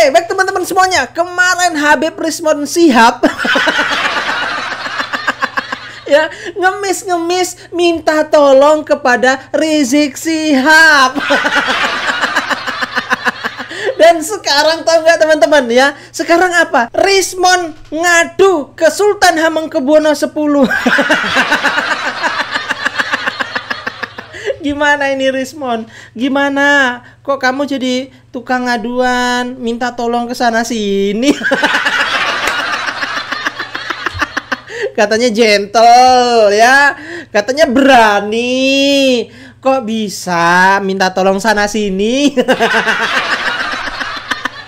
Oke, baik teman-teman semuanya. Kemarin Habib Rizwan Shihab ya ngemis minta tolong kepada Rizik Shihab. Dan sekarang tahu nggak teman-teman ya? Sekarang apa? Rizwan ngadu ke Sultan Hamengkubuwono X. Gimana ini Rizwan? Gimana? Kok kamu jadi tukang ngaduan, minta tolong ke sana sini? Katanya gentle ya, katanya berani. Kok bisa minta tolong sana sini?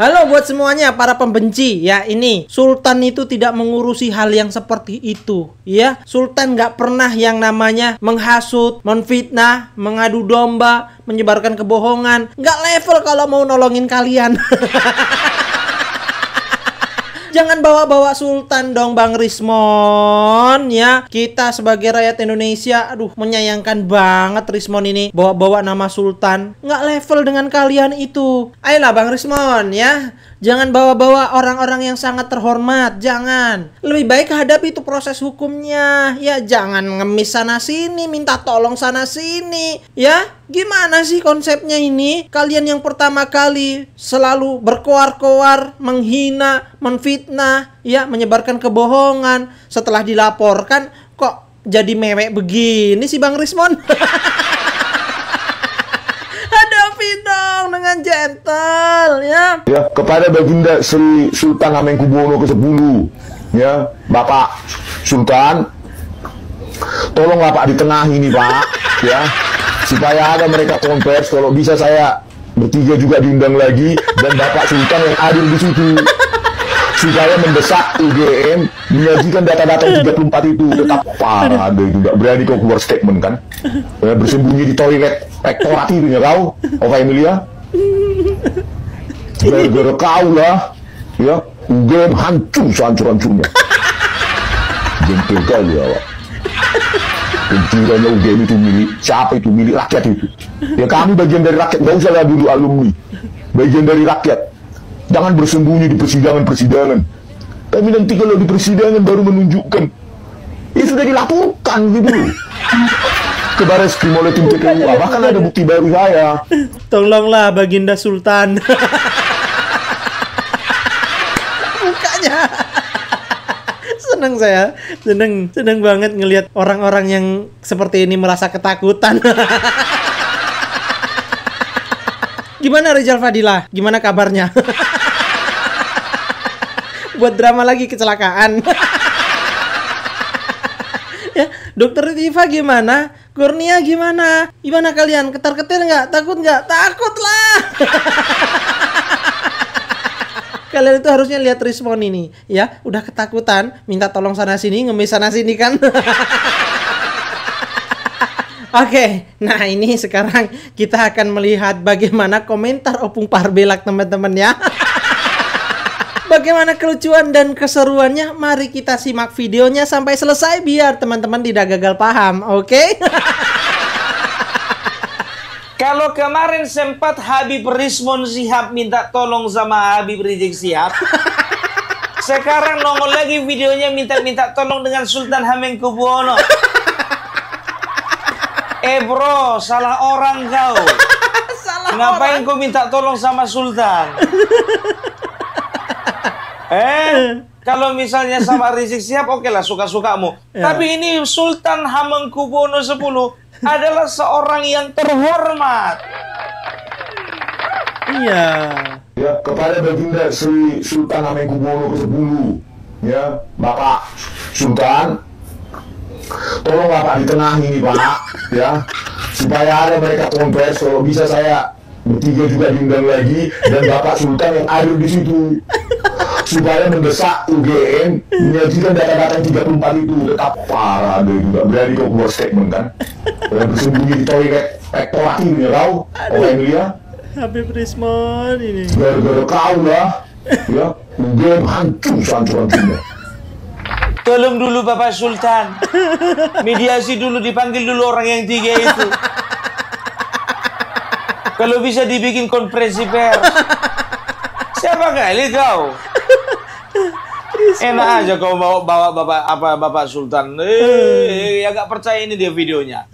Halo buat semuanya para pembenci ya, ini Sultan itu tidak mengurusi hal yang seperti itu ya. Sultan nggak pernah yang namanya menghasut, menfitnah, mengadu domba, menyebarkan kebohongan. Nggak level kalau mau nolongin kalian. Jangan bawa-bawa Sultan dong Bang Rizwan ya. Kita sebagai rakyat Indonesia, aduh menyayangkan banget Rizwan ini bawa-bawa nama Sultan. Nggak level dengan kalian itu. Ayolah Bang Rizwan ya. Jangan bawa-bawa orang-orang yang sangat terhormat. Jangan. Lebih baik hadapi itu proses hukumnya. Ya jangan ngemis sana sini, minta tolong sana sini. Ya gimana sih konsepnya ini? Kalian yang pertama kali selalu berkoar-koar, menghina, menfitnah, ya menyebarkan kebohongan. Setelah dilaporkan kok jadi mewek begini sih Bang Rizwan? Hadapi dong dengan gentle ya. Ya, kepada Baginda Sri Sultan Hamengkubuwono ke-10 ya, Bapak Sultan, tolonglah Pak ditengahi nih Pak ya, supaya ada mereka konvers. Kalau bisa saya bertiga juga diundang lagi dan Bapak Sultan yang hadir di situ, supaya mendesak UGM menyajikan data-data 34 itu. Tetap parah ada itu, nggak berani kau keluar statement kan ya, bersembunyi di toilet rektorat itu ya kau, Ova Emilia. Gara-gara kau lah ya, UGM hancur sehancur-hancurnya. Jengkel kali ya Pak. Pencuriannya UGM itu milik siapa? Itu milik rakyat itu. Ya kami bagian dari rakyat, gak usah lah dulu alumni, bagian dari rakyat. Jangan bersembunyi di persidangan-persidangan. Tapi nanti kalau di persidangan baru menunjukkan. Ini sudah dilaporkan gitu ke Barreskrim oleh tim PKU. Bahkan ada bukti baru saya. Tolonglah Baginda Sultan. Mukanya. Seneng saya. Seneng banget ngelihat orang-orang yang seperti ini merasa ketakutan. Gimana Rizal Fadilah? Gimana kabarnya? Buat drama lagi kecelakaan. Ya, Dokter Diva gimana? Kurnia gimana? Gimana kalian? Ketar-ketir nggak? Takut nggak? Takut lah. Kalian itu harusnya lihat Rizwan ini, ya. Udah ketakutan, minta tolong sana sini, ngemis sana sini kan. Oke, nah ini sekarang kita akan melihat bagaimana komentar Opung Parbelak teman-teman ya. Bagaimana kelucuan dan keseruannya? Mari kita simak videonya sampai selesai biar teman-teman tidak gagal paham, oke? Kalau kemarin sempat Habib Rizwan Shihab minta tolong sama Habib Rizik Shihab, sekarang nongol lagi videonya minta tolong dengan Sultan Hamengkubuwono. Bro, salah orang kau. Ngapain kau minta tolong sama Sultan? Kalau misalnya sama Rizik Shihab, oke lah, suka-sukamu. Ya. Tapi ini Sultan Hamengkubuwono X adalah seorang yang terhormat. Iya. Ya, kepada Baginda Sri Sultan Hamengkubuwono ke-10 ya, Bapak Sultan, tolonglah Pak ditengahi nih Pak ya, supaya ada mereka konvers. Kalau bisa saya bertiga juga diundang lagi dan Bapak Sultan yang hadir di situ, supaya mendesak UGM menyajikan data-data 34 itu. Tetap parah ada itu, nggak berani kau keluar statement kan dan bersembunyi di toilet rektorat ini ya kau, Ova Emilia. Habib Rizwan ini. Gara-gara kau lah ya, UGM hancur sehancur-hancurnya. Tolong dulu Bapak Sultan, mediasi dulu, dipanggil dulu orang yang tiga itu. Kalau bisa dibikin konferensi pers. Siapa kali kau? Enak aja kau bawa Bapak Sultan. Ya gak percaya ini dia videonya.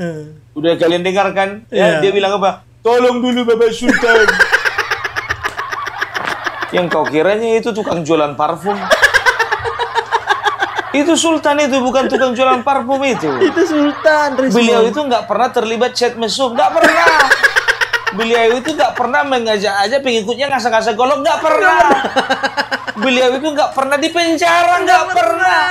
Udah kalian dengarkan? Ya, dia bilang apa? Tolong dulu Bapak Sultan. Yang kau kiranya itu tukang jualan parfum. Itu Sultan itu, bukan tukang jualan parfum itu. Itu Sultan Rismon. Beliau itu nggak pernah terlibat chat mesum, nggak pernah. Beliau itu nggak pernah mengajak aja pengikutnya ngasah-ngasah golok, nggak pernah. Beliau itu nggak pernah dipenjara, nggak pernah.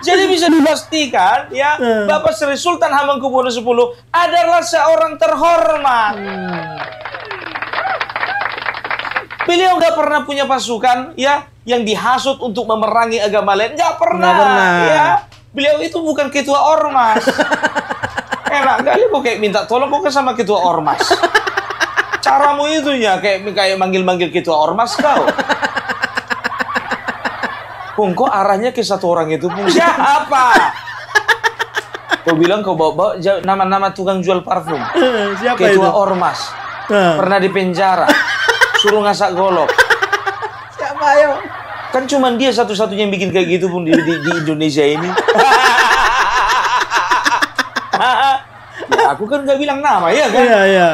Jadi bisa dipastikan ya, Bapak Sri Sultan Hamengkubuwono X adalah seorang terhormat. Beliau nggak pernah punya pasukan ya yang dihasut untuk memerangi agama lain, nggak pernah. Ya, beliau itu bukan ketua ormas. Enak kali kok kayak minta tolong kok sama ketua ormas. Caramu itu ya kayak manggil-manggil ketua ormas kau. Pung, kok arahnya ke satu orang itu, Pung? Siapa? Kau bilang kau bawa nama-nama tukang jual parfum. Siapa ketua itu? ormas. Pernah dipenjara. Suruh ngasak golok. Siapa ayo? Kan cuman dia satu-satunya yang bikin kayak gitu pun di Indonesia ini. Ya, aku kan nggak bilang nama ya kan? Iya.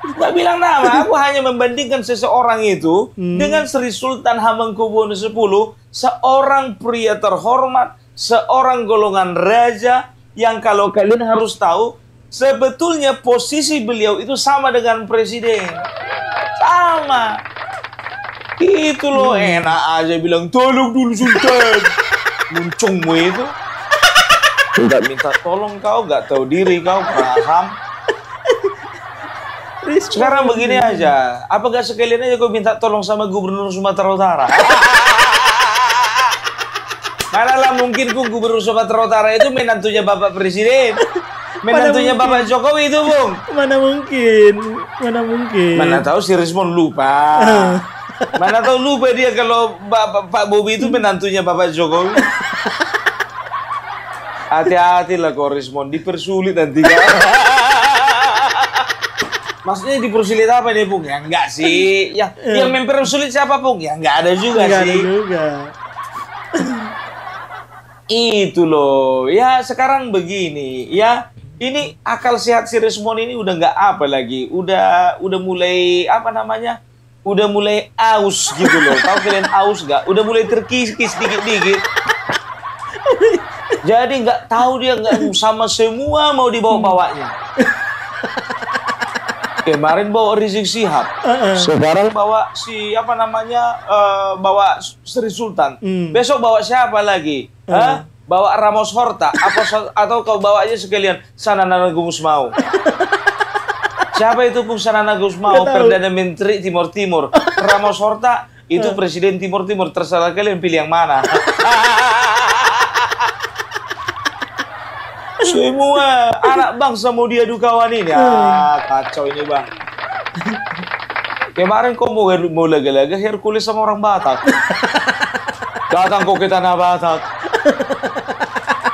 Nggak bilang nama. Aku hanya membandingkan seseorang itu dengan Sri Sultan Hamengkubuwono X, seorang pria terhormat, seorang golongan raja yang kalau kalian harus tahu sebetulnya posisi beliau itu sama dengan presiden. Sama. Itu loh, enak aja bilang tolong dulu Sultan. Muncungmu itu. Enggak minta tolong kau, enggak tahu diri kau, paham? Sekarang begini aja, apa gak sekalian aja kau minta tolong sama Gubernur Sumatera Utara? Manalah mungkin Gubernur Sumatera Utara itu menantunya Bapak Presiden. Menantunya Bapak Jokowi itu, Bung. Mana mungkin. Mana tahu si Rismon lupa. Mana tahu lupa dia kalau Pak Bobi itu menantunya Bapak Jokowi. Hati-hatilah kau Rismon, dipersulit nanti kan. Maksudnya dipersulit apa nih, Bung? Ya enggak sih. Yang mempersulit siapa, Bung? Ya enggak ada juga sih. Itu loh. Ya sekarang begini, ya. Ini akal sehat si Rismon ini udah nggak apa lagi, udah mulai apa namanya, udah mulai aus gitu loh. Tahu kalian aus nggak? Udah mulai terkikis dikit-dikit. Jadi nggak tahu dia nggak sama semua mau dibawa-bawanya. Kemarin bawa Rizik Syihab, sekarang bawa si apa namanya, bawa Sri Sultan. Besok bawa siapa lagi? Hah? Bawa Ramos Horta atau kau bawa aja sekalian Sanana Gusmao. Siapa itu Pung Sanana Gusmao? Perdana Menteri Timur Timur. Ramos Horta itu Presiden Timur Timur. Terserah kalian pilih yang mana. Semua anak bangsa mau diadu kawan ini. Kacau ini bang. Kemarin kau mau laga-laga Hercules sama orang Batak. Datang kau ke tanah Batak.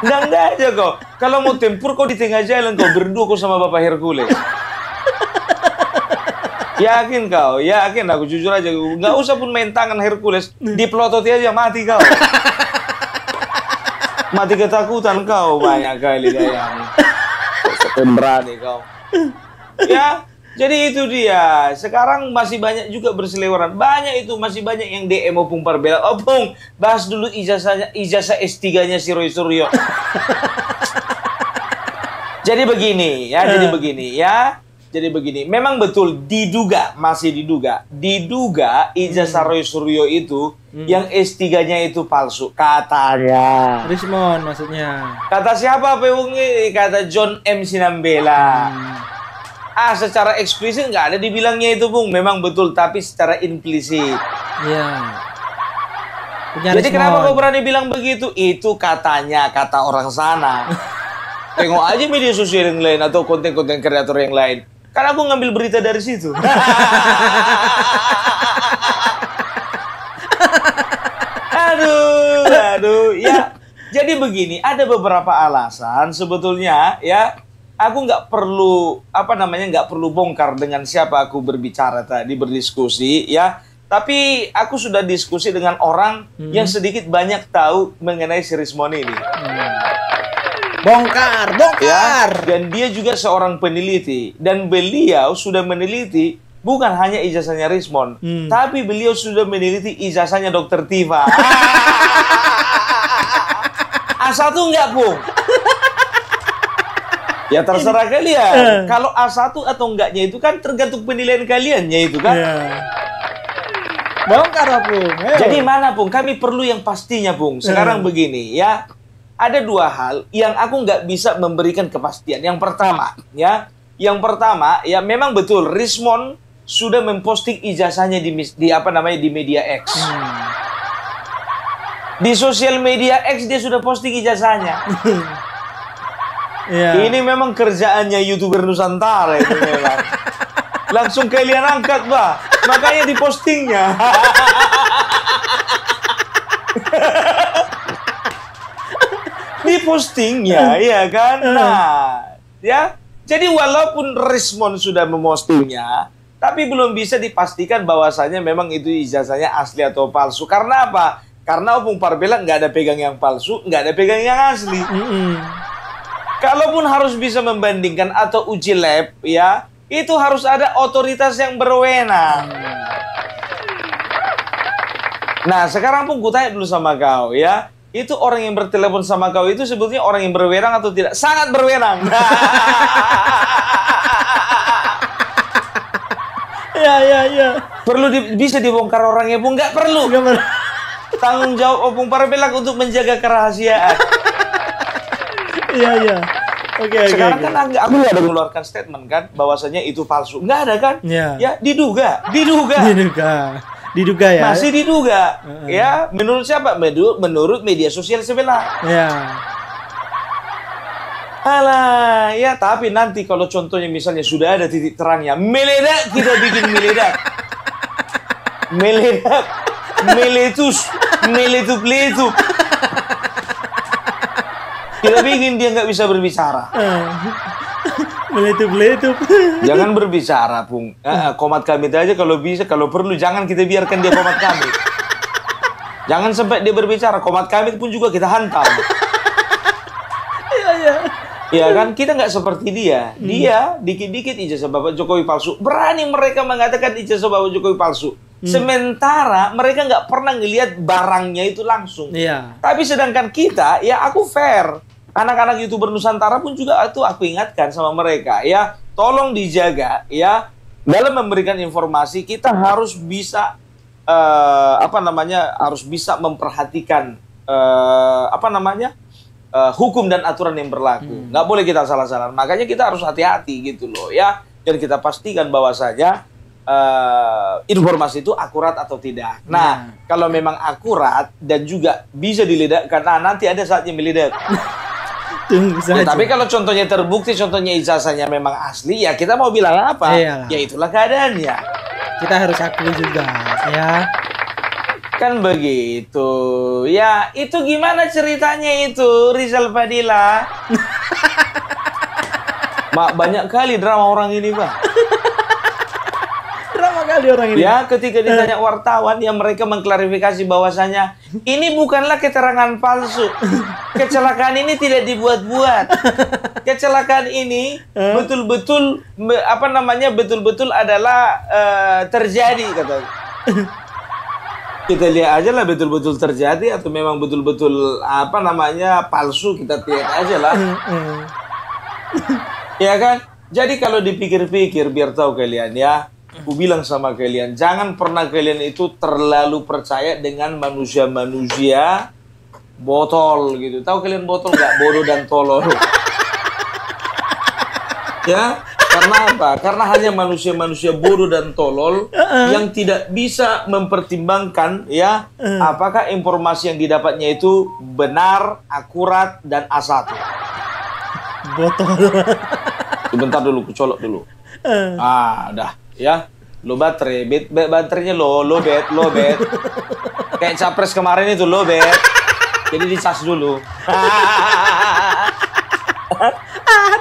Enggak aja kau. Kalau mau tempur kau di tengah jalan kau berdua kau sama Bapak Hercules. Yakin kau? Yakin aku jujur aja. Nggak usah pun main tangan Hercules. Dipelototi aja mati kau. Mati ketakutan kau banyak kali kayaknya. Berani kau. Ya. Jadi itu dia. Sekarang masih banyak juga berseliweran. Banyak itu, masih banyak yang DM Opung Parbela. Opung, bahas dulu ijazah S3-nya si Roy Suryo. Jadi begini ya. Jadi begini. Memang betul masih diduga ijazah Roy Suryo itu yang S3-nya itu palsu. Katanya. Rismon maksudnya. Kata siapa, Peung? Kata John M. Sinambela. Secara eksplisit nggak ada dibilangnya itu, Bung. Memang betul, tapi secara implisit. Iya. Jadi kenapa kau berani bilang begitu? Itu katanya, kata orang sana. Tengok aja media sosial yang lain atau konten-konten kreator yang lain. Karena aku ngambil berita dari situ. Aduh, ya. Jadi begini, ada beberapa alasan sebetulnya, ya. Aku nggak perlu bongkar dengan siapa aku berbicara tadi, berdiskusi, ya. Tapi aku sudah diskusi dengan orang yang sedikit banyak tahu mengenai si Rismon ini. Bongkar, bongkar. Ya, dan dia juga seorang peneliti. Dan beliau sudah meneliti bukan hanya ijazahnya Rismon, tapi beliau sudah meneliti ijazahnya Dr. Tifa. A1 enggak, Bung? Ya terserah kalian. Kalau A1 atau enggaknya itu kan tergantung penilaian kaliannya itu kan. Bongkar, Bung. Jadi mana, Bung? Kami perlu yang pastinya, Bung. Sekarang begini, ya. Ada dua hal yang aku nggak bisa memberikan kepastian. Yang pertama, ya memang betul Rismon sudah memposting ijazahnya di apa namanya di media X. Di sosial media X dia sudah posting ijazahnya. Ini memang kerjaannya YouTuber Nusantara itu memang. Langsung kalian angkat, Bah. Makanya dipostingnya. Dipostingnya, ya kan? Nah, ya. Jadi walaupun Rismon sudah memostingnya, tapi belum bisa dipastikan bahwasanya memang itu ijazahnya asli atau palsu. Karena apa? Karena Opung Parbela nggak ada pegang yang palsu, nggak ada pegang yang asli. Kalaupun harus bisa membandingkan atau uji lab, ya, itu harus ada otoritas yang berwenang. Nah, sekarang Pung kutanya dulu sama kau, ya. Itu orang yang bertelepon sama kau itu sebetulnya orang yang berwenang atau tidak? Sangat berwenang. Ya. Perlu bisa dibongkar orangnya, Bung? Nggak perlu. Tanggung jawab Opung Parbela untuk menjaga kerahasiaan. Iya. Oke. Sekarang kan aku nggak ada mengeluarkan statement kan bahwasanya itu palsu. Nggak ada kan? Ya, diduga. Diduga ya. Masih diduga. Ya, menurut siapa? Menurut media sosial sebelah. Ya. Alah, ya tapi nanti kalau contohnya misalnya sudah ada titik terangnya, meledak kita bikin meledak. Meledak. Meletup. Kita bikin dia nggak bisa berbicara. Meletup. Jangan berbicara, Bung. Komat kami aja kalau bisa, kalau perlu jangan kita biarkan dia komat kami. Jangan sampai dia berbicara, komat kami pun juga kita hantam. Iya kan, kita nggak seperti dia. Dia dikit-dikit ijazah Bapak Jokowi palsu. Berani mereka mengatakan ijazah Bapak Jokowi palsu. Sementara mereka nggak pernah ngelihat barangnya itu langsung. Tapi sedangkan kita, ya aku fair. Anak-anak YouTuber Nusantara pun juga itu aku ingatkan sama mereka, ya tolong dijaga, ya dalam memberikan informasi kita harus bisa harus bisa memperhatikan hukum dan aturan yang berlaku. Nggak boleh kita salah-salah. Makanya kita harus hati-hati gitu loh, ya. Dan kita pastikan bahwasanya informasi itu akurat atau tidak. Nah, kalau memang akurat dan juga bisa diledakkan, nah nanti ada saatnya meledak. Tapi kalau contohnya terbukti, contohnya ijazahnya memang asli, ya kita mau bilang apa? Ya itulah keadaannya. Kita harus akui juga, ya. Kan begitu. Ya, itu gimana ceritanya itu, Rizal Fadila? Mak, banyak kali drama orang ini, Pak. Drama kali orang ini. Ya, ketika ditanya wartawan, ya mereka mengklarifikasi bahwasanya ini bukanlah keterangan palsu. Kecelakaan ini tidak dibuat-buat. Kecelakaan ini betul-betul betul-betul adalah terjadi, katanya. Kita lihat aja lah betul-betul terjadi atau memang betul-betul palsu, kita lihat aja lah. Ya kan? Jadi kalau dipikir-pikir biar tahu kalian, ya. Aku bilang sama kalian, jangan pernah kalian itu terlalu percaya dengan manusia-manusia botol gitu. Tahu kalian botol nggak? Bodoh dan tolol. Ya, karena apa? Karena hanya manusia-manusia bodoh dan tolol yang tidak bisa mempertimbangkan, ya, apakah informasi yang didapatnya itu benar, akurat, dan A1. Botol. Sebentar dulu, kucolok dulu. Udah. Ya, lo baterai, baterainya lo bet. Kayak capres kemarin itu lo bet. Jadi dicas dulu.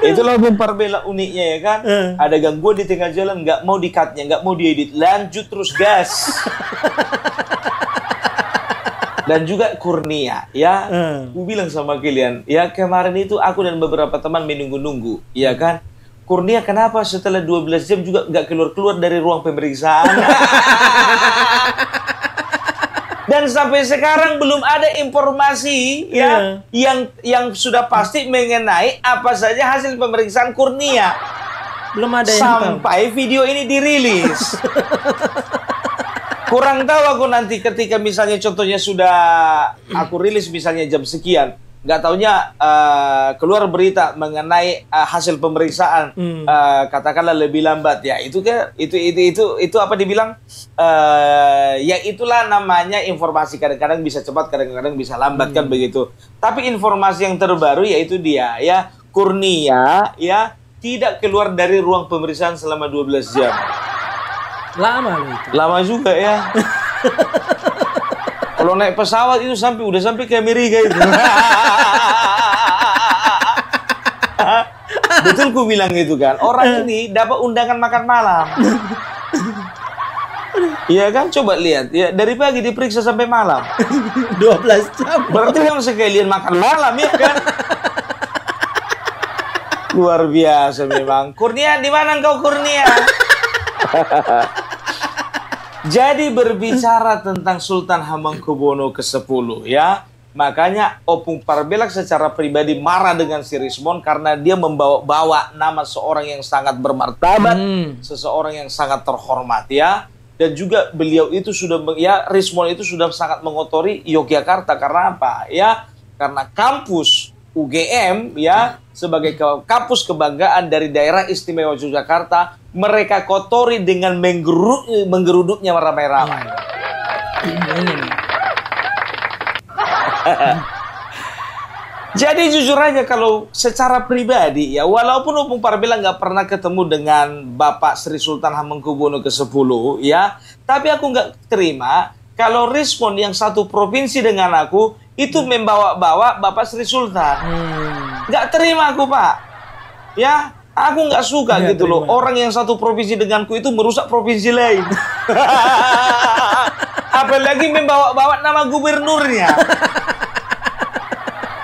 Itulah Bung Parbela uniknya ya kan. Ada gangguan di tengah jalan, nggak mau di-cut-nya, nggak mau diedit, lanjut terus gas. Dan juga Kurnia ya. Aku bilang sama kalian, ya kemarin itu aku dan beberapa teman menunggu-nunggu, ya kan. Kurnia kenapa setelah 12 jam juga nggak keluar-keluar dari ruang pemeriksaan? Dan sampai sekarang belum ada informasi ya yang sudah pasti mengenai apa saja hasil pemeriksaan Kurnia. Belum ada yang sampai video ini dirilis. Kurang tahu aku nanti ketika misalnya contohnya sudah aku rilis misalnya jam sekian, nggak taunya keluar berita mengenai hasil pemeriksaan katakanlah lebih lambat ya itu apa dibilang ya itulah namanya informasi, kadang-kadang bisa cepat kadang-kadang bisa lambat kan begitu. Tapi informasi yang terbaru yaitu dia ya Kurnia ya tidak keluar dari ruang pemeriksaan selama 12 jam. Lama loh itu. Lama juga ya. Kalau naik pesawat itu udah sampai ke Amerika itu. Betul ku bilang gitu kan. Orang ini dapat undangan makan malam. Iya kan, coba lihat ya, dari pagi diperiksa sampai malam. 12 jam. Berarti yang sekalian makan malam ya kan. Luar biasa memang. Kurnia, di mana engkau Kurnia? Jadi berbicara tentang Sultan Hamengkubuwono ke-10 ya. Makanya Opung Parbelak secara pribadi marah dengan si Rismon karena dia membawa-bawa nama seorang yang sangat bermartabat, seseorang yang sangat terhormat ya. Dan juga beliau itu sudah ya Rismon itu sudah sangat mengotori Yogyakarta karena apa? Ya, karena kampus UGM ya sebagai kampus kebanggaan dari daerah istimewa Yogyakarta mereka kotori dengan menggeruduknya ramai-ramai. Jadi jujur aja kalau secara pribadi ya walaupun Opung Parbelak nggak pernah ketemu dengan Bapak Sri Sultan Hamengkubuwono ke-10 ya, tapi aku nggak terima kalau Rismon yang satu provinsi dengan aku itu membawa-bawa Bapak Sri Sultan. Nggak terima aku Pak. Ya, aku nggak suka gitu loh. Orang yang satu provinsi denganku itu merusak provinsi lain. Apalagi membawa-bawa nama gubernurnya.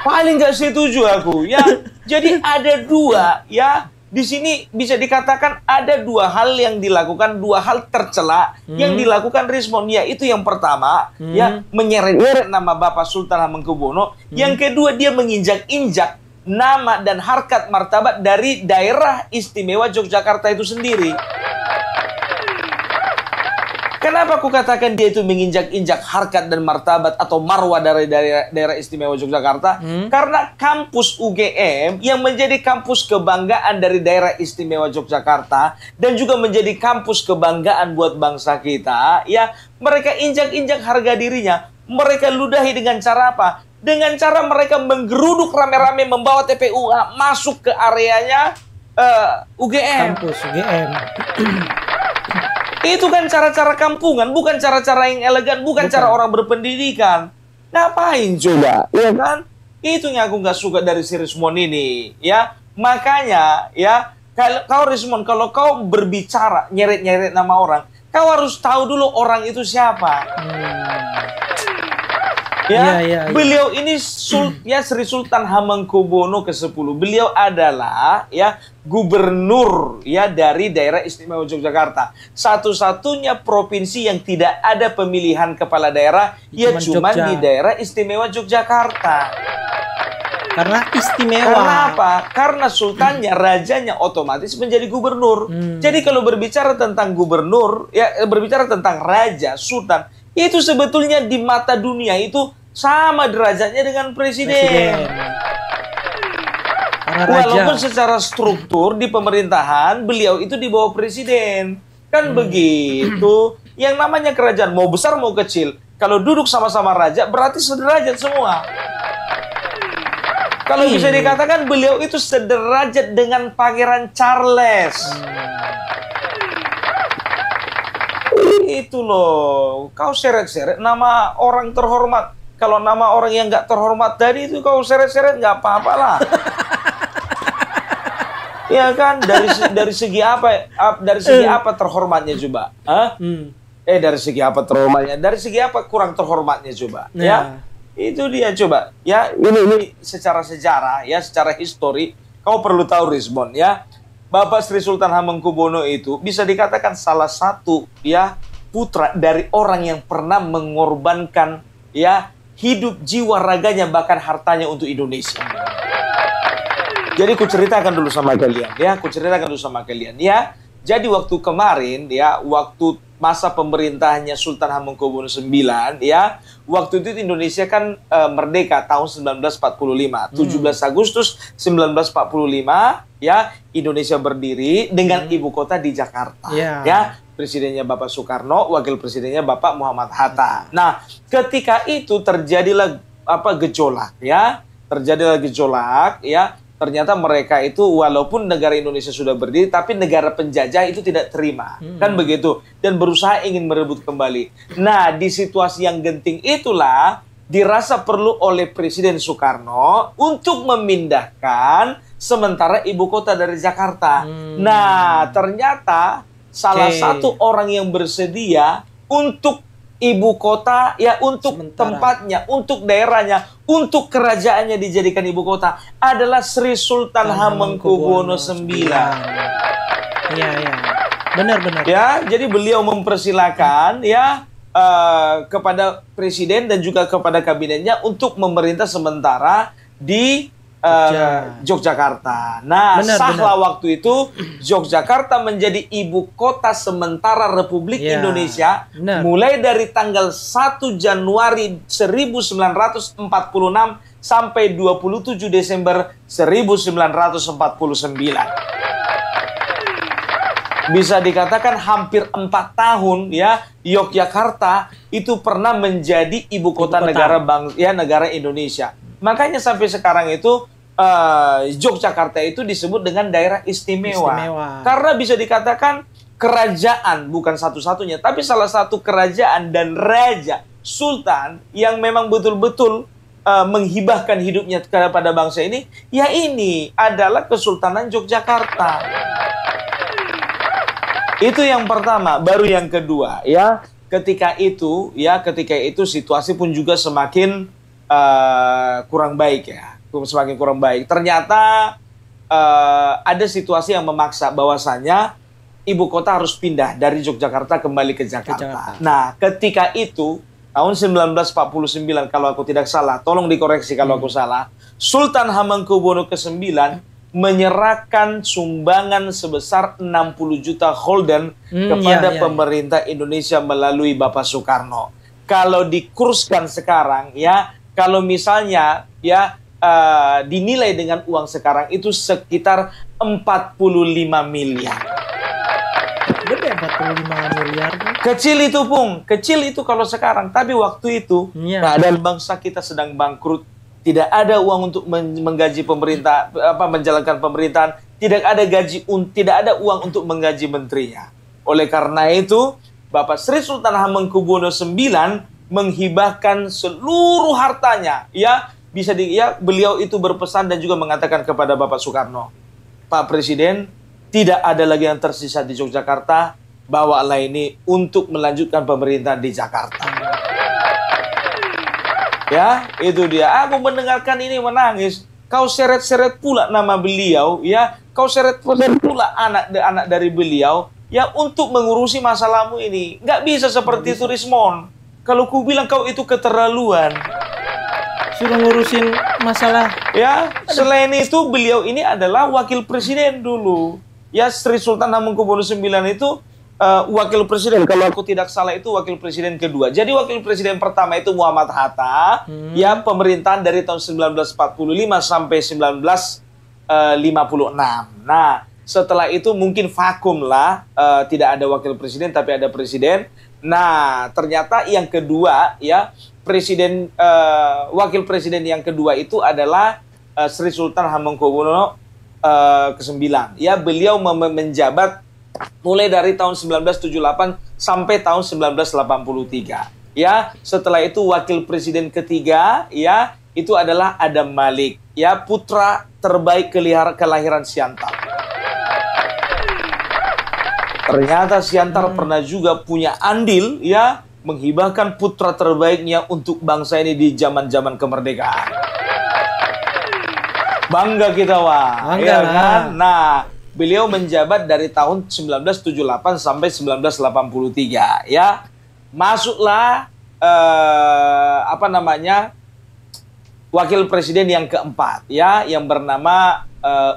Paling nggak setuju aku. Ya, jadi ada dua ya. Di sini bisa dikatakan ada dua hal yang dilakukan, dua hal tercela yang dilakukan Rismon. Yaitu yang pertama, ya menyeret-nyeret nama Bapak Sultan Hamengkubuwono. Yang kedua, dia menginjak-injak nama dan harkat martabat dari daerah istimewa Yogyakarta itu sendiri. Kenapa aku katakan dia itu menginjak-injak harkat dan martabat atau marwah dari daerah istimewa Yogyakarta? Karena kampus UGM yang menjadi kampus kebanggaan dari daerah istimewa Yogyakarta dan juga menjadi kampus kebanggaan buat bangsa kita, ya mereka injak-injak harga dirinya. Mereka ludahi dengan cara apa? Dengan cara mereka menggeruduk rame-rame membawa TPUA masuk ke areanya UGM. Kampus UGM. Itu kan cara-cara kampungan, bukan cara-cara yang elegan, bukan cara orang berpendidikan. Ngapain coba, ya kan? Itu yang aku nggak suka dari si Rismon ini, ya. Makanya, ya, kalau kau Rismon, kalau kau berbicara nyeret-nyeret nama orang, kau harus tahu dulu orang itu siapa. Ya, beliau ini Sri Sultan Hamengkubuwono ke-10. Beliau adalah ya gubernur ya dari daerah istimewa Yogyakarta. Satu-satunya provinsi yang tidak ada pemilihan kepala daerah ya cuma di daerah istimewa Yogyakarta. Karena istimewa. Karena apa? Karena sultannya, rajanya otomatis menjadi gubernur. Jadi kalau berbicara tentang gubernur, ya berbicara tentang raja, sultan, itu sebetulnya di mata dunia itu sama derajatnya dengan presiden. Walaupun secara struktur di pemerintahan beliau itu di bawah presiden. Kan begitu. Yang namanya kerajaan mau besar mau kecil, kalau duduk sama-sama raja berarti sederajat semua. Kalau bisa dikatakan beliau itu sederajat dengan Pangeran Charles. Itu loh, kau seret-seret nama orang terhormat. Kalau nama orang yang nggak terhormat tadi itu kau seret-seret nggak apa-apa lah. Ya kan, dari segi apa? Dari segi apa terhormatnya coba? Hah? Dari segi apa terhormatnya? Dari segi apa kurang terhormatnya coba? Ya, itu dia coba. Ya, ini secara sejarah, ya, secara histori, kau perlu tahu Rizmon, ya. Bapak Sri Sultan Hamengkubuwono itu bisa dikatakan salah satu, ya, putra dari orang yang pernah mengorbankan, ya, hidup, jiwa, raganya, bahkan hartanya untuk Indonesia. Jadi kuceritakan dulu sama kalian, ya. Jadi waktu kemarin, ya, waktu masa pemerintahnya Sultan Hamengkubuwono IX, ya, waktu itu Indonesia kan merdeka tahun 1945, 17 Agustus 1945, ya, Indonesia berdiri dengan ibu kota di Jakarta, ya. Presidennya Bapak Soekarno, wakil presidennya Bapak Muhammad Hatta. Nah, ketika itu terjadilah gejolak, ya, ya. Ternyata mereka itu walaupun negara Indonesia sudah berdiri, tapi negara penjajah itu tidak terima. Kan begitu. Dan berusaha ingin merebut kembali. Nah, di situasi yang genting itulah dirasa perlu oleh Presiden Soekarno untuk memindahkan sementara ibu kota dari Jakarta. Nah, ternyata salah satu orang yang bersedia untuk ibu kota, ya, untuk tempatnya, untuk daerahnya, untuk kerajaannya dijadikan ibu kota adalah Sri Sultan Hamengkubuwono IX. Iya, benar. Ya, jadi beliau mempersilakan, ya, kepada presiden dan juga kepada kabinetnya untuk memerintah sementara di Yogyakarta. Nah, sahlah waktu itu Yogyakarta menjadi ibu kota sementara Republik Indonesia mulai dari tanggal 1 Januari 1946 sampai 27 Desember 1949. Bisa dikatakan hampir 4 tahun, ya, Yogyakarta itu pernah menjadi ibu kota negara Indonesia. Makanya sampai sekarang itu Yogyakarta itu disebut dengan daerah istimewa. Karena bisa dikatakan kerajaan, bukan satu-satunya, tapi salah satu kerajaan dan raja sultan yang memang betul-betul menghibahkan hidupnya kepada bangsa ini, ya ini adalah Kesultanan Yogyakarta. Itu yang pertama. Baru yang kedua, ya, ketika itu situasi pun juga semakin kurang baik, ya, semakin kurang baik. Ternyata ada situasi yang memaksa bahwasanya ibu kota harus pindah dari Yogyakarta kembali ke Jakarta. Nah, ketika itu tahun 1949 kalau aku tidak salah, tolong dikoreksi kalau aku salah, Sultan Hamengkubuwono ke-9 menyerahkan sumbangan sebesar 60 juta gulden kepada pemerintah Indonesia melalui Bapak Soekarno. Kalau dikurskan sekarang, ya, kalau misalnya, ya, dinilai dengan uang sekarang itu sekitar 45 miliar. Gede 45 miliar. Kecil itu, Pung. Kecil itu kalau sekarang. Tapi waktu itu, keadaan bangsa kita sedang bangkrut. Tidak ada uang untuk menggaji pemerintah, menjalankan pemerintahan. Tidak ada uang untuk menggaji menterinya. Oleh karena itu, Bapak Sri Sultan Hamengkubuwono IX menghibahkan seluruh hartanya, ya, beliau itu berpesan dan juga mengatakan kepada Bapak Soekarno, Pak Presiden, tidak ada lagi yang tersisa di Yogyakarta, bawalah ini untuk melanjutkan pemerintahan di Jakarta. Ya, itu dia. Aku mendengarkan ini menangis. Kau seret-seret pula nama beliau, ya, kau seret pula anak dari beliau, ya, untuk mengurusi masalahmu ini. Nggak bisa seperti itu, Rizmon. Kalau ku bilang kau itu keterlaluan. Suruh ngurusin masalah. Ya, selain itu beliau ini adalah wakil presiden dulu. Ya, Sri Sultan Hamengkubuwono IX itu wakil presiden. Kalau aku tidak salah itu wakil presiden kedua. Jadi wakil presiden pertama itu Muhammad Hatta. Ya, pemerintahan dari tahun 1945 sampai 1956. Nah, setelah itu mungkin vakum lah. Tidak ada wakil presiden tapi ada presiden. Nah, ternyata yang kedua, ya, wakil presiden yang kedua itu adalah Sri Sultan Hamengkubuwono ke-9. Ya, beliau menjabat mulai dari tahun 1978 sampai tahun 1983. Ya, setelah itu wakil presiden ketiga, ya, itu adalah Adam Malik, ya, putra terbaik kelahiran Siantar. Ternyata Siantar pernah juga punya andil ya menghibahkan putra terbaiknya untuk bangsa ini di zaman-zaman kemerdekaan. Bangga kita, Wah. Bangga Ya lah. kan? Nah, beliau menjabat dari tahun 1978 sampai 1983 ya. Masuklah wakil presiden yang keempat ya, yang bernama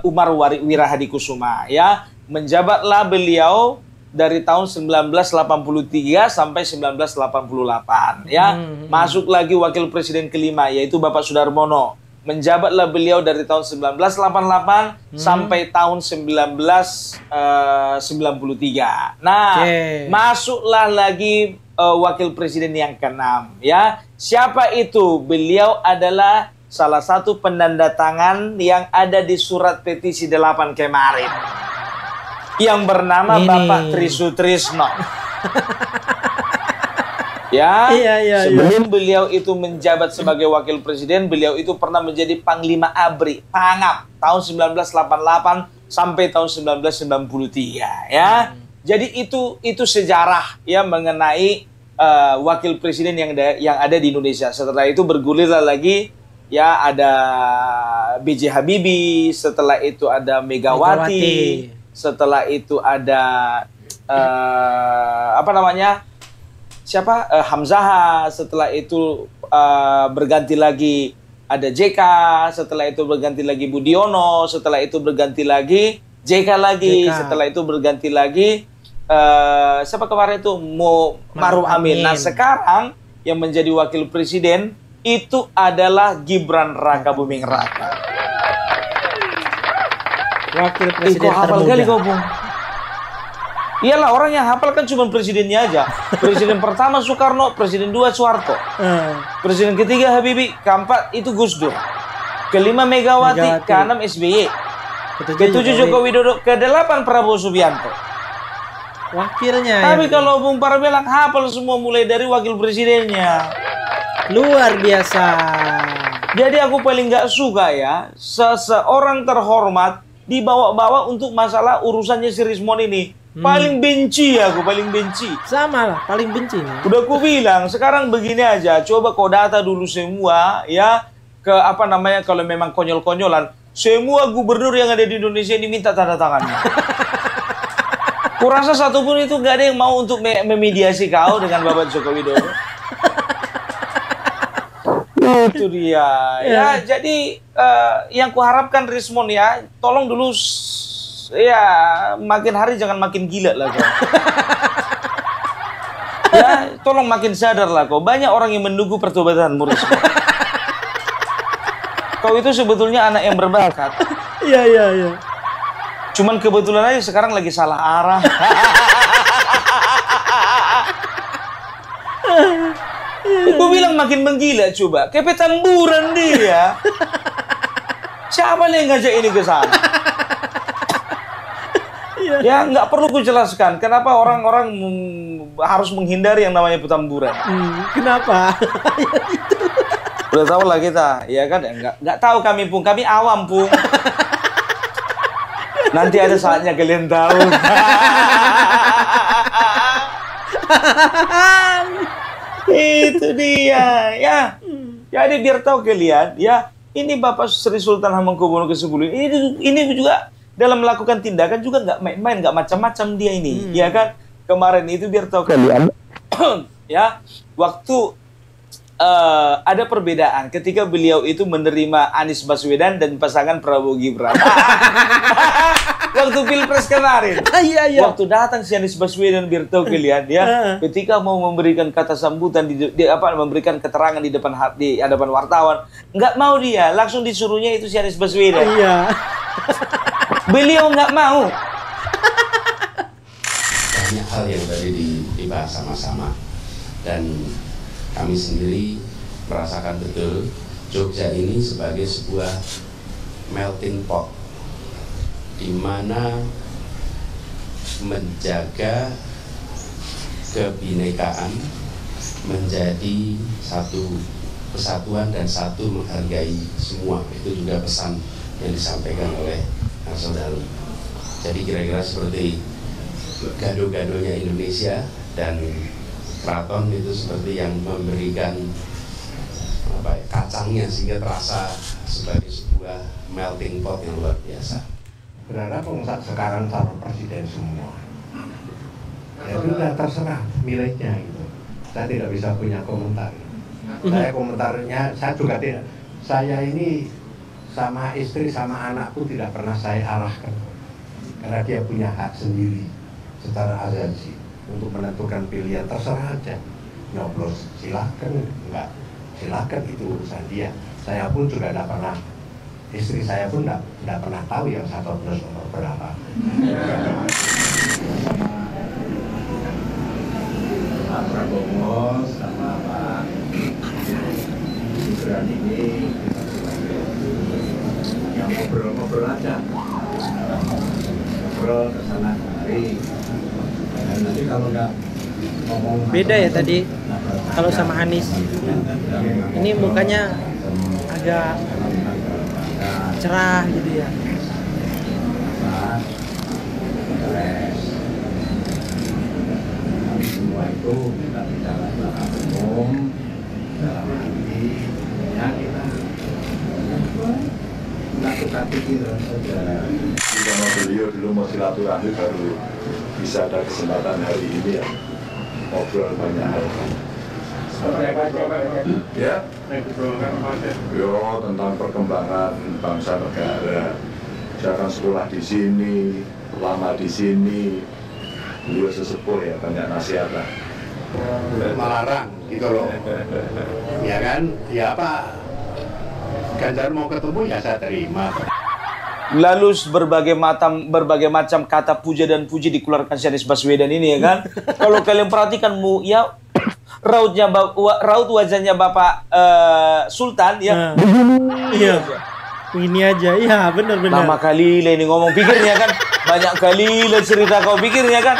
Umar Wirahadikusuma ya. Menjabatlah beliau dari tahun 1983 sampai 1988 ya. Masuk lagi wakil presiden kelima yaitu Bapak Sudarmono. Menjabatlah beliau dari tahun 1988 sampai tahun 1993. Nah, masuklah lagi wakil presiden yang keenam ya. Siapa itu? Beliau adalah salah satu penandatangan yang ada di surat petisi 8 kemarin. Yang bernama Bapak Trisutrisno. Ya, sebelum beliau itu menjabat sebagai wakil presiden, beliau itu pernah menjadi Panglima ABRI, Pangap, tahun 1988 sampai tahun 1993 ya. Jadi itu sejarah ya mengenai wakil presiden yang ada di Indonesia. Setelah itu bergulirlah lagi ya, ada B.J. Habibie, setelah itu ada Megawati. Setelah itu ada Hamzah. Setelah itu berganti lagi ada JK. Setelah itu berganti lagi Budiono. Setelah itu berganti lagi JK lagi. Setelah itu berganti lagi siapa kemarin itu Maruf Amin. Nah, sekarang yang menjadi wakil presiden itu adalah Gibran Rakabuming Raka. Wakil presiden hafal termuda. kali kau, Bung. Iyalah, orang yang hafal kan cuma presidennya aja. Presiden pertama Soekarno, presiden dua Soeharto. Presiden ketiga Habibie, keempat itu Gus Dur. Kelima Megawati, keenam SBY. Ketujuh Joko Widodo, kedelapan Prabowo Subianto. Wakilnya. Tapi kalau Bung Par bilang hafal semua mulai dari wakil presidennya. Luar biasa. Jadi aku paling nggak suka ya, seseorang terhormat dibawa-bawa untuk masalah urusannya si Rismon ini. Paling benci aku, paling benci. Sama lah, paling benci nih. Udah aku bilang, sekarang begini aja, coba kau data dulu semua ya, ke kalau memang konyol-konyolan, semua gubernur yang ada di Indonesia ini minta tanda tangannya. Kurasa satupun itu nggak ada yang mau untuk memediasi kau dengan Bapak Joko Widodo. Itu dia ya. Jadi yang kuharapkan Rismon ya, tolong dulu ya makin hari jangan makin gila lah kau. Ya, tolong makin sadar lah kau. Banyak orang yang menunggu pertobatanmu, Rismon. Kau itu sebetulnya anak yang berbakat. Iya. Cuman kebetulan aja sekarang lagi salah arah. Aku bilang makin menggila, coba. Kayak Petamburan dia. Siapa yang ngajak ini ke sana? Ya, nggak perlu ku jelaskan kenapa orang-orang harus menghindari yang namanya Petamburan. Kenapa? Udah tahu lah kita, ya kan? Nggak tahu kami, Pung. Kami awam, Pung. Nanti ada saatnya kalian tahu. Itu dia, ya. Jadi biar tahu kalian, ya. Ini Bapak Sri Sultan Hamengkubuwono ke-10 ini juga dalam melakukan tindakan juga nggak main-main, nggak macam-macam dia ini, ya kan? Kemarin itu biar tahu kalian, ya. Waktu ada perbedaan ketika beliau itu menerima Anies Baswedan dan pasangan Prabowo Gibran. Waktu Pilpres kemarin. Iya. Waktu datang si Anies Baswedan biar tahu kalian ya, ketika mau memberikan kata sambutan memberikan keterangan di hadapan wartawan, nggak mau dia, langsung disuruhnya itu si Anies Baswedan. Iya. Beliau nggak mau. Banyak hal yang tadi dibahas sama-sama dan kami sendiri merasakan betul Jogja ini sebagai sebuah melting pot di mana menjaga kebinekaan menjadi satu kesatuan dan satu menghargai semua. Itu juga pesan yang disampaikan oleh Saudara. Jadi kira-kira seperti gado-gadonya Indonesia, dan keraton itu seperti yang memberikan kacangnya sehingga terasa sebagai sebuah melting pot yang luar biasa. Berharap sekarang calon presiden semua, ya itu udah terserah miliknya gitu. Saya tidak bisa punya komentar. Saya komentarnya, saya juga tidak. Saya ini sama istri sama anakku tidak pernah saya arahkan, karena dia punya hak sendiri secara azasi untuk menentukan pilihan. Terserah aja, nyoblos silahkan, enggak silahkan, itu urusan dia. Saya pun juga tidak pernah, istri saya pun tidak pernah tahu yang saya nyoblos nomor berapa. Pak Prabowo sama Pak Gibran ini yang ngobrol-ngobrol aja, ngobrol kesana kemari, dan nanti kalau nggak ngomong Beda ya tadi kalau sama Anies. Ini mukanya agak cerah gitu ya. Semua itu kita bicara secara umum dalam arti ya kita lakukan pikiran saja. Sama beliau dulu mau silaturahmi baru bisa ada kesempatan hari ini ya, ngobrol banyak hal. Ya, yo tentang perkembangan bangsa negara. Saya akan sekolah di sini, lama di sini. Beliau sesepuh ya, banyak nasihat lah. Melarang gitu loh. Ya kan? Ya apa? Ganjar mau ketemu ya saya terima. Lalu berbagai macam kata puja dan puji dikeluarkan si Anies Baswedan ini ya kan. Kalau kalian perhatikan ya raut wajahnya Bapak Sultan ya. Iya. Ini aja. Iya, benar-benar. Lama kali ini ngomong pikirnya kan. Banyak kali cerita kau pikirnya kan.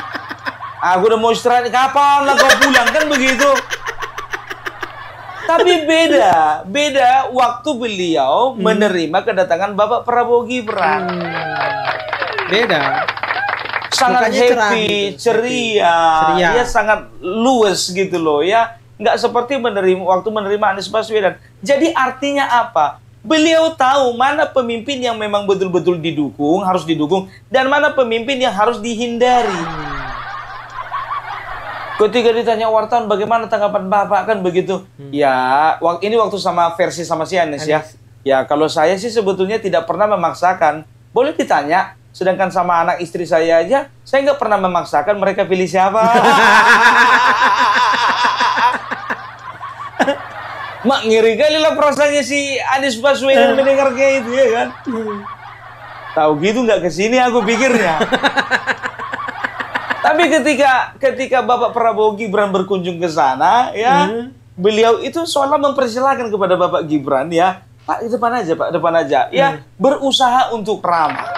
Aku udah mau istirahat, kapan lah kau pulang kan begitu. Tapi beda waktu beliau menerima kedatangan Bapak Prabowo Gibran. Beda. Sangat Mukanya cerah happy, gitu. ceria, ya sangat luwes gitu loh ya. Nggak seperti waktu menerima Anies Baswedan. Jadi artinya apa? Beliau tahu mana pemimpin yang memang betul-betul harus didukung, dan mana pemimpin yang harus dihindari. Ketika ditanya wartawan bagaimana tanggapan Bapak kan begitu. Ya, ini waktu versi sama si Anies ya. Ya, kalau saya sih sebetulnya tidak pernah memaksakan. Boleh ditanya, sedangkan sama anak istri saya aja, saya nggak pernah memaksakan mereka pilih siapa. Mak, ngeri kali lah perasaannya si Anies Baswedan mendengar kayak itu ya kan. Tahu gitu nggak kesini aku pikirnya. Tapi ketika Bapak Prabowo Gibran berkunjung ke sana ya, beliau itu seolah mempersilahkan kepada Bapak Gibran ya, Pak depan aja ya, berusaha untuk ramah.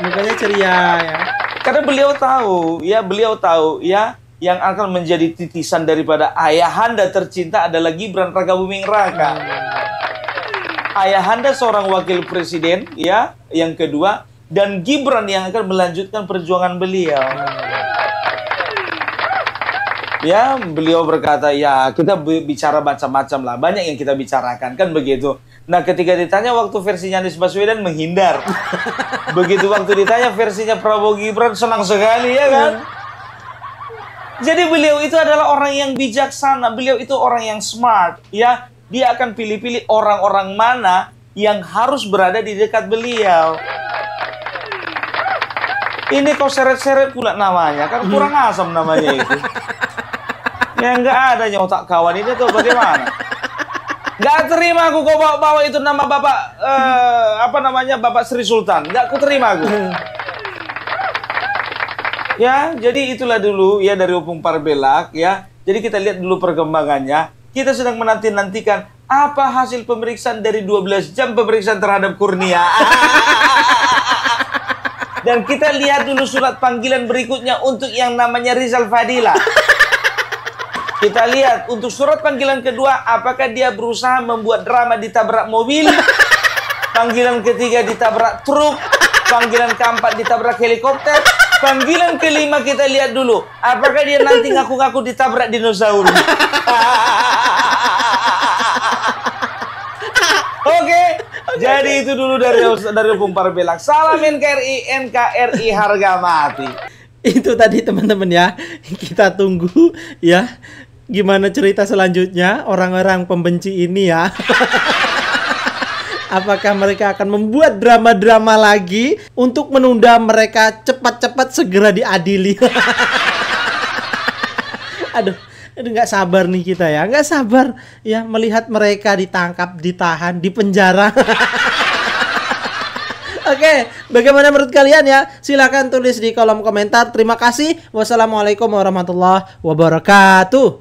Mukanya ceria ya. Karena beliau tahu ya yang akan menjadi titisan daripada ayahanda tercinta adalah Gibran Rakabuming Raka. Ayahanda seorang wakil presiden ya, yang kedua, dan Gibran yang akan melanjutkan perjuangan beliau. Ya, beliau berkata, ya kita bicara macam-macam lah, banyak yang kita bicarakan, kan begitu. Nah, ketika ditanya waktu versinya Anies Baswedan menghindar. Begitu waktu ditanya versinya Prabowo Gibran senang sekali ya kan. Jadi beliau itu adalah orang yang bijaksana, beliau itu orang yang smart ya. Dia akan pilih-pilih orang-orang mana yang harus berada di dekat beliau. Ini kok seret-seret pula namanya, kan kurang asam namanya itu. Ya nggak ada otak kawan ini tuh bagaimana? Nggak terima aku kok bawa itu nama Bapak Bapak Sri Sultan. Nggak aku terima aku. Ya, jadi itulah dulu ya dari Opung Parbelak ya. Jadi kita lihat dulu perkembangannya. Kita sedang menanti-nantikan apa hasil pemeriksaan dari 12 jam pemeriksaan terhadap Kurnia. Dan kita lihat dulu surat panggilan berikutnya untuk yang namanya Rizal Fadila. Kita lihat untuk surat panggilan kedua, apakah dia berusaha membuat drama ditabrak mobil. Panggilan ketiga ditabrak truk. Panggilan keempat ditabrak helikopter. Panggilan kelima kita lihat dulu. Apakah dia nanti ngaku-ngaku ditabrak dinosaurus? Oke. Jadi itu dulu dari Opung Parbelang. Salam NKRI harga mati. Itu tadi teman-teman ya. Kita tunggu ya. Gimana cerita selanjutnya orang-orang pembenci ini ya. Apakah mereka akan membuat drama-drama lagi untuk menunda mereka cepat-cepat segera diadili? Aduh, nggak sabar nih kita ya, nggak sabar ya melihat mereka ditangkap, ditahan, dipenjara. Oke, bagaimana menurut kalian ya? Silahkan tulis di kolom komentar. Terima kasih. Wassalamualaikum warahmatullahi wabarakatuh.